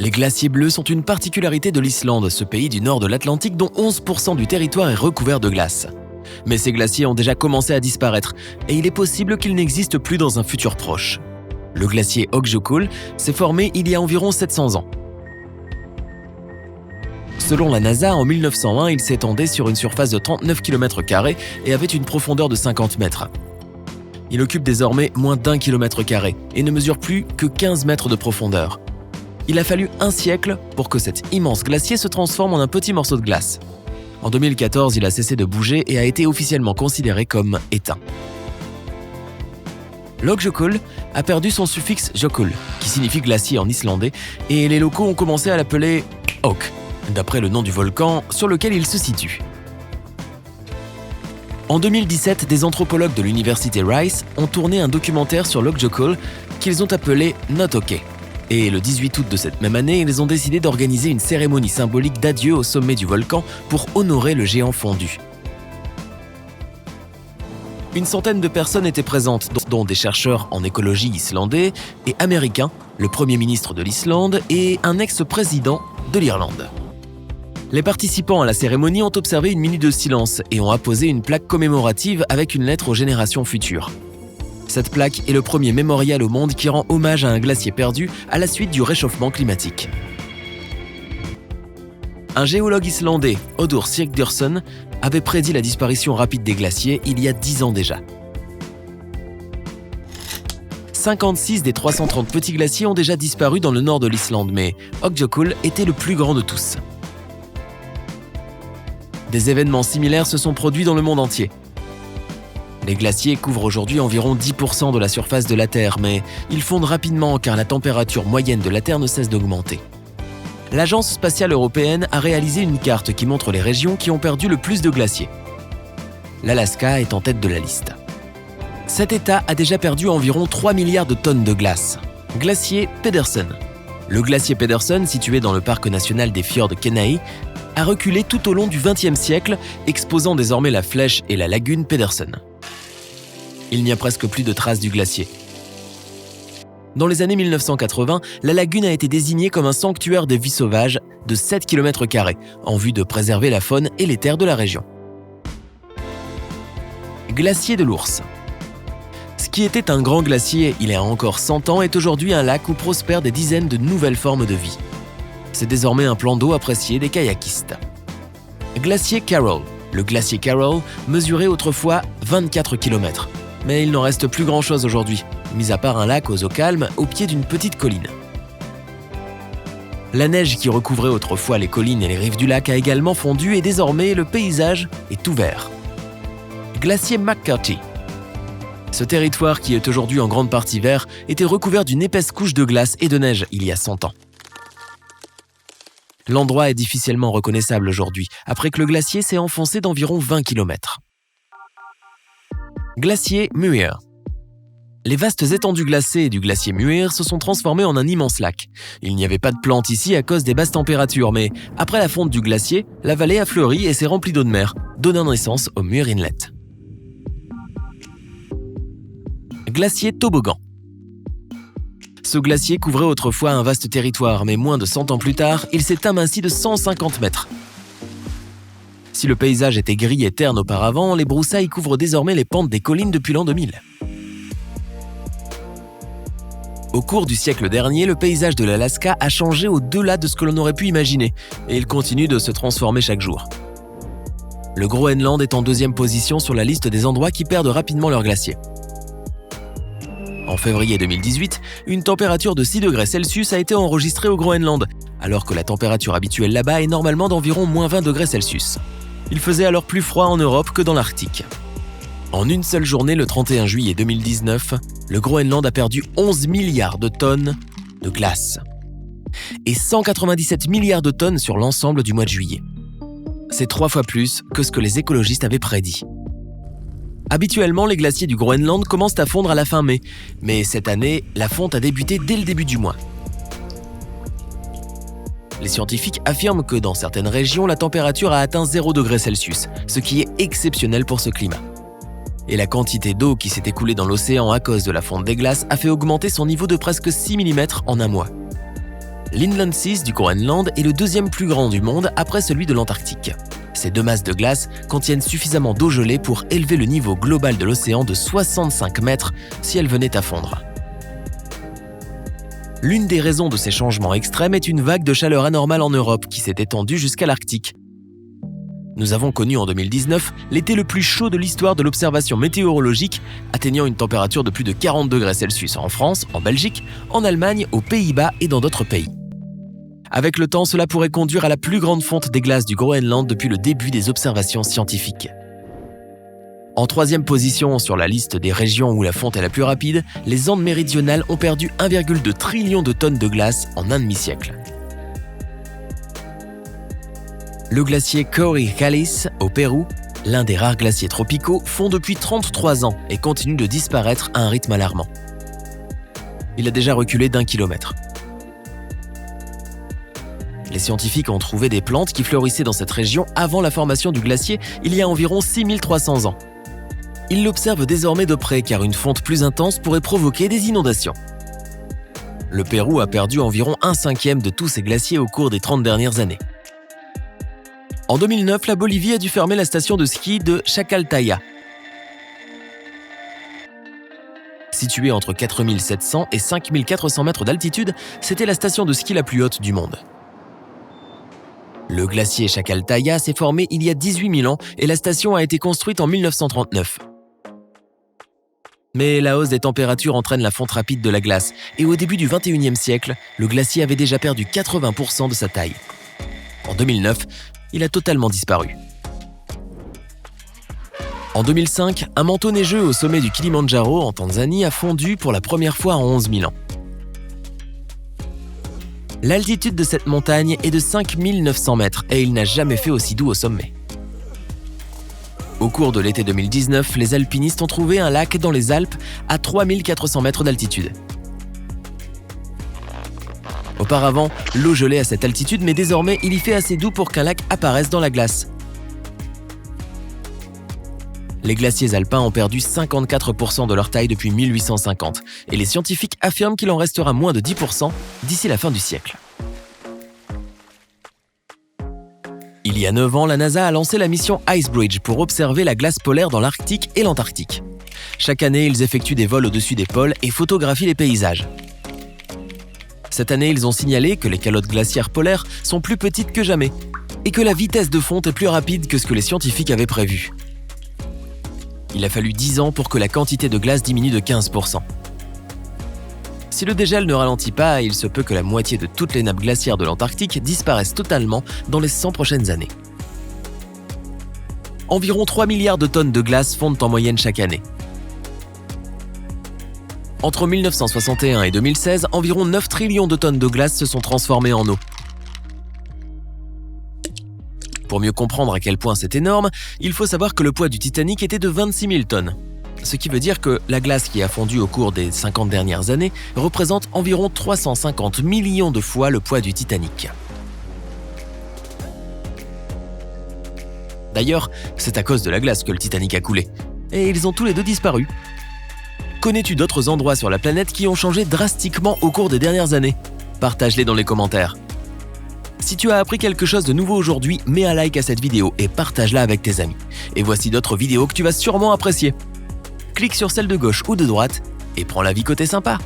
Les glaciers bleus sont une particularité de l'Islande, ce pays du nord de l'Atlantique dont 11% du territoire est recouvert de glace. Mais ces glaciers ont déjà commencé à disparaître et il est possible qu'ils n'existent plus dans un futur proche. Le glacier Öksjökull s'est formé il y a environ 700 ans. Selon la NASA, en 1901, il s'étendait sur une surface de 39 km² et avait une profondeur de 50 mètres. Il occupe désormais moins d'1 km² et ne mesure plus que 15 mètres de profondeur. Il a fallu un siècle pour que cet immense glacier se transforme en un petit morceau de glace. En 2014, il a cessé de bouger et a été officiellement considéré comme éteint. L'Öksjökull a perdu son suffixe jökull, qui signifie glacier en islandais, et les locaux ont commencé à l'appeler Ök, d'après le nom du volcan sur lequel il se situe. En 2017, des anthropologues de l'université Rice ont tourné un documentaire sur l'Öksjökull qu'ils ont appelé Not OK. Et le 18 août de cette même année, ils ont décidé d'organiser une cérémonie symbolique d'adieu au sommet du volcan pour honorer le géant fondu. Une centaine de personnes étaient présentes, dont des chercheurs en écologie islandais et américains, le Premier ministre de l'Islande et un ex-président de l'Irlande. Les participants à la cérémonie ont observé une minute de silence et ont apposé une plaque commémorative avec une lettre aux générations futures. Cette plaque est le premier mémorial au monde qui rend hommage à un glacier perdu à la suite du réchauffement climatique. Un géologue islandais, Oddur Sigurðsson, avait prédit la disparition rapide des glaciers il y a 10 ans déjà. 56 des 330 petits glaciers ont déjà disparu dans le nord de l'Islande, mais Öksjökull était le plus grand de tous. Des événements similaires se sont produits dans le monde entier. Les glaciers couvrent aujourd'hui environ 10% de la surface de la Terre, mais ils fondent rapidement car la température moyenne de la Terre ne cesse d'augmenter. L'Agence spatiale européenne a réalisé une carte qui montre les régions qui ont perdu le plus de glaciers. L'Alaska est en tête de la liste. Cet État a déjà perdu environ 3 milliards de tonnes de glace. Glacier Pedersen. Le glacier Pedersen, situé dans le parc national des fjords Kenai, a reculé tout au long du XXe siècle, exposant désormais la flèche et la lagune Pedersen. Il n'y a presque plus de traces du glacier. Dans les années 1980, la lagune a été désignée comme un sanctuaire de vie sauvage de 7 km², en vue de préserver la faune et les terres de la région. Glacier de l'Ours. Ce qui était un grand glacier il y a encore 100 ans est aujourd'hui un lac où prospèrent des dizaines de nouvelles formes de vie. C'est désormais un plan d'eau apprécié des kayakistes. Glacier Carroll. Le glacier Carroll mesurait autrefois 24 km. Mais il n'en reste plus grand-chose aujourd'hui, mis à part un lac aux eaux calmes au pied d'une petite colline. La neige qui recouvrait autrefois les collines et les rives du lac a également fondu et désormais le paysage est tout vert. Glacier McCarthy. Ce territoire, qui est aujourd'hui en grande partie vert, était recouvert d'une épaisse couche de glace et de neige il y a 100 ans. L'endroit est difficilement reconnaissable aujourd'hui, après que le glacier s'est enfoncé d'environ 20 km. Glacier Muir. Les vastes étendues glacées du glacier Muir se sont transformées en un immense lac. Il n'y avait pas de plantes ici à cause des basses températures, mais après la fonte du glacier, la vallée a fleuri et s'est remplie d'eau de mer, donnant naissance au Muir Inlet. Glacier Toboggan. Ce glacier couvrait autrefois un vaste territoire, mais moins de 100 ans plus tard, il s'est aminci de 150 mètres. Si le paysage était gris et terne auparavant, les broussailles couvrent désormais les pentes des collines depuis l'an 2000. Au cours du siècle dernier, le paysage de l'Alaska a changé au-delà de ce que l'on aurait pu imaginer, et il continue de se transformer chaque jour. Le Groenland est en deuxième position sur la liste des endroits qui perdent rapidement leurs glaciers. En février 2018, une température de 6 degrés Celsius a été enregistrée au Groenland, alors que la température habituelle là-bas est normalement d'environ moins 20 degrés Celsius. Il faisait alors plus froid en Europe que dans l'Arctique. En une seule journée, le 31 juillet 2019, le Groenland a perdu 11 milliards de tonnes de glace et 197 milliards de tonnes sur l'ensemble du mois de juillet. C'est 3 fois plus que ce que les écologistes avaient prédit. Habituellement, les glaciers du Groenland commencent à fondre à la fin mai, mais cette année, la fonte a débuté dès le début du mois. Les scientifiques affirment que dans certaines régions, la température a atteint 0 degré Celsius, ce qui est exceptionnel pour ce climat. Et la quantité d'eau qui s'est écoulée dans l'océan à cause de la fonte des glaces a fait augmenter son niveau de presque 6 mm en un mois. L'Inland Sea du Groenland est le deuxième plus grand du monde après celui de l'Antarctique. Ces deux masses de glace contiennent suffisamment d'eau gelée pour élever le niveau global de l'océan de 65 mètres si elles venaient à fondre. L'une des raisons de ces changements extrêmes est une vague de chaleur anormale en Europe qui s'est étendue jusqu'à l'Arctique. Nous avons connu en 2019 l'été le plus chaud de l'histoire de l'observation météorologique, atteignant une température de plus de 40 degrés Celsius en France, en Belgique, en Allemagne, aux Pays-Bas et dans d'autres pays. Avec le temps, cela pourrait conduire à la plus grande fonte des glaces du Groenland depuis le début des observations scientifiques. En troisième position sur la liste des régions où la fonte est la plus rapide, les Andes méridionales ont perdu 1,2 trillion de tonnes de glace en un demi-siècle. Le glacier Coricalis, au Pérou, l'un des rares glaciers tropicaux, fond depuis 33 ans et continue de disparaître à un rythme alarmant. Il a déjà reculé d'1 kilomètre. Les scientifiques ont trouvé des plantes qui fleurissaient dans cette région avant la formation du glacier il y a environ 6300 ans. Ils l'observent désormais de près car une fonte plus intense pourrait provoquer des inondations. Le Pérou a perdu environ 1/5 de tous ses glaciers au cours des 30 dernières années. En 2009, la Bolivie a dû fermer la station de ski de Chacaltaya. Située entre 4700 et 5400 mètres d'altitude, c'était la station de ski la plus haute du monde. Le glacier Chacaltaya s'est formé il y a 18 000 ans et la station a été construite en 1939. Mais la hausse des températures entraîne la fonte rapide de la glace et au début du XXIe siècle, le glacier avait déjà perdu 80% de sa taille. En 2009, il a totalement disparu. En 2005, un manteau neigeux au sommet du Kilimandjaro en Tanzanie a fondu pour la première fois en 11 000 ans. L'altitude de cette montagne est de 5 900 mètres et il n'a jamais fait aussi doux au sommet. Au cours de l'été 2019, les alpinistes ont trouvé un lac dans les Alpes à 3 400 mètres d'altitude. Auparavant, l'eau gelait à cette altitude, mais désormais, il y fait assez doux pour qu'un lac apparaisse dans la glace. Les glaciers alpins ont perdu 54% de leur taille depuis 1850, et les scientifiques affirment qu'il en restera moins de 10% d'ici la fin du siècle. Il y a 9 ans, la NASA a lancé la mission Icebridge pour observer la glace polaire dans l'Arctique et l'Antarctique. Chaque année, ils effectuent des vols au-dessus des pôles et photographient les paysages. Cette année, ils ont signalé que les calottes glaciaires polaires sont plus petites que jamais et que la vitesse de fonte est plus rapide que ce que les scientifiques avaient prévu. Il a fallu 10 ans pour que la quantité de glace diminue de 15%. Si le dégel ne ralentit pas, il se peut que la moitié de toutes les nappes glaciaires de l'Antarctique disparaissent totalement dans les 100 prochaines années. Environ 3 milliards de tonnes de glace fondent en moyenne chaque année. Entre 1961 et 2016, environ 9 trillions de tonnes de glace se sont transformées en eau. Pour mieux comprendre à quel point c'est énorme, il faut savoir que le poids du Titanic était de 26 000 tonnes. Ce qui veut dire que la glace qui a fondu au cours des 50 dernières années représente environ 350 millions de fois le poids du Titanic. D'ailleurs, c'est à cause de la glace que le Titanic a coulé. Et ils ont tous les deux disparu. Connais-tu d'autres endroits sur la planète qui ont changé drastiquement au cours des dernières années ? Partage-les dans les commentaires. Si tu as appris quelque chose de nouveau aujourd'hui, mets un like à cette vidéo et partage-la avec tes amis. Et voici d'autres vidéos que tu vas sûrement apprécier. Clique sur celle de gauche ou de droite et prends la vie côté sympa.